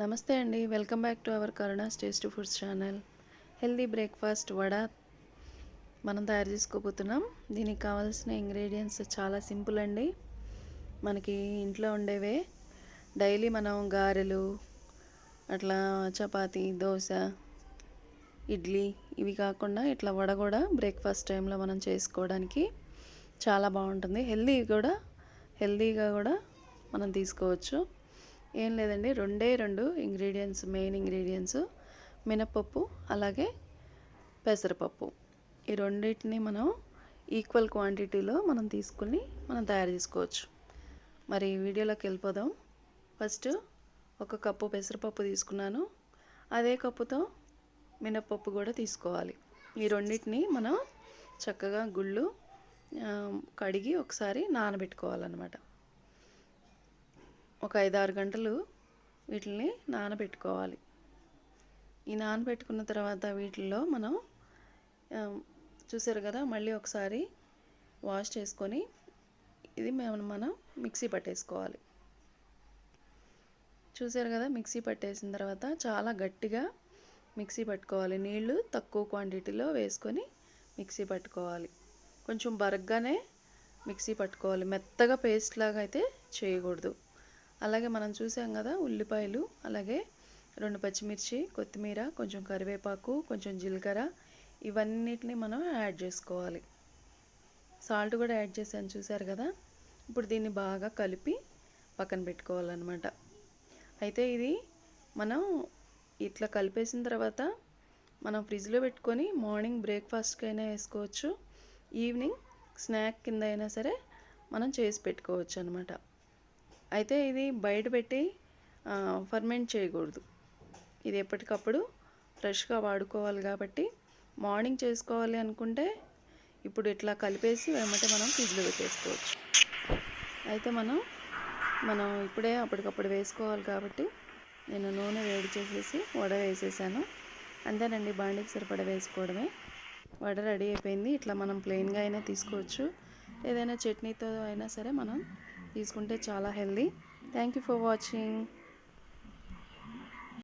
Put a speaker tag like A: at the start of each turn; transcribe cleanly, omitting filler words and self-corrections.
A: నమస్తే అండి, welcome back to our Karuna's tasty foods channel. Healthy breakfast vada మనం తయారు చేసుకోబోతున్నాం. దీనికి కావాల్సిన ఇంగ్రీడియంట్స్ చాలా సింపుల్ అండి. మనకి ఇంట్లో ఉండేవే. డైలీ మనం గారెలు, అట్లా చపాతీ, దోశ, ఇడ్లీ ఇవి కాకుండా ఇట్లా వడ కూడా బ్రేక్ఫాస్ట్ టైంలో మనం చేసుకోవడానికి చాలా బాగుంటుంది. హెల్దీగా కూడా మనం తీసుకోవచ్చు. ఏం లేదండి, రెండు ఇంగ్రీడియంట్స్, మెయిన్ ఇంగ్రీడియంట్స్ మినపప్పు అలాగే పెసరపప్పు. ఈ రెండింటిని మనం ఈక్వల్ క్వాంటిటీలో మనం తీసుకుని మనం తయారు చేసుకోవచ్చు. మరి వీడియోలోకి వెళ్ళిపోదాం. ఫస్ట్ ఒక కప్పు పెసరపప్పు తీసుకున్నాను. అదే కప్పుతో మినపప్పు కూడా తీసుకోవాలి. ఈ రెండింటిని మనం చక్కగా గుళ్ళు కడిగి ఒకసారి నానబెట్టుకోవాలన్నమాట. ఒక 5-6 గంటలు వీటిని నానబెట్టుకోవాలి. ఈ నానబెట్టుకున్న తర్వాత వీటిల్లో మనం చూసారు కదా, మళ్ళీ ఒకసారి వాష్ చేసుకొని ఇది మనం మిక్సీ పట్టేసుకోవాలి. చూసారు కదా, మిక్సీ పట్టేసిన తర్వాత చాలా గట్టిగా మిక్సీ పట్టుకోవాలి. నీళ్లు తక్కువ క్వాంటిటీలో వేసుకొని మిక్సీ పట్టుకోవాలి. కొంచెం బరగ్గానే మిక్సీ పట్టుకోవాలి, మెత్తగా పేస్ట్ లాగా అయితే చేయకూడదు. అలాగే మనం చూసాం కదా, ఉల్లిపాయలు, అలాగే 2 పచ్చిమిర్చి, కొత్తిమీర, కొంచెం కరివేపాకు, కొంచెం జీలకర్ర, ఇవన్నిటిని మనం యాడ్ చేసుకోవాలి. సాల్ట్ కూడా యాడ్ చేసాను, చూసారు కదా. ఇప్పుడు దీన్ని బాగా కలిపి పక్కన పెట్టుకోవాలన్నమాట. అయితే ఇది మనం ఇట్లా కలిపేసిన తర్వాత మనం ఫ్రిడ్జ్లో పెట్టుకొని మార్నింగ్ బ్రేక్ఫాస్ట్కి అయినా వేసుకోవచ్చు, ఈవినింగ్ స్నాక్ కింద అయినా సరే మనం చేసి పెట్టుకోవచ్చు అనమాట. అయితే ఇది బయట పెట్టి ఫర్మెంట్ చేయకూడదు. ఇది ఎప్పటికప్పుడు ఫ్రెష్గా వాడుకోవాలి. కాబట్టి మార్నింగ్ చేసుకోవాలి అనుకుంటే ఇప్పుడు ఇట్లా కలిపేసి వెంబటే మనం ఫ్రిడ్జ్లో పెట్టేసుకోవచ్చు. అయితే మనం ఇప్పుడే అప్పటికప్పుడు వేసుకోవాలి కాబట్టి నేను నూనె వేడి చేసేసి వడ వేసేసాను. అంతేనండి, బాండికి సరిపడ వేసుకోవడమే. వడ రెడీ అయిపోయింది. ఇట్లా మనం ప్లెయిన్గా అయినా తీసుకోవచ్చు, ఏదైనా చట్నీతో అయినా సరే మనం తీసుకుంటే చాలా healthy. Thank you for watching.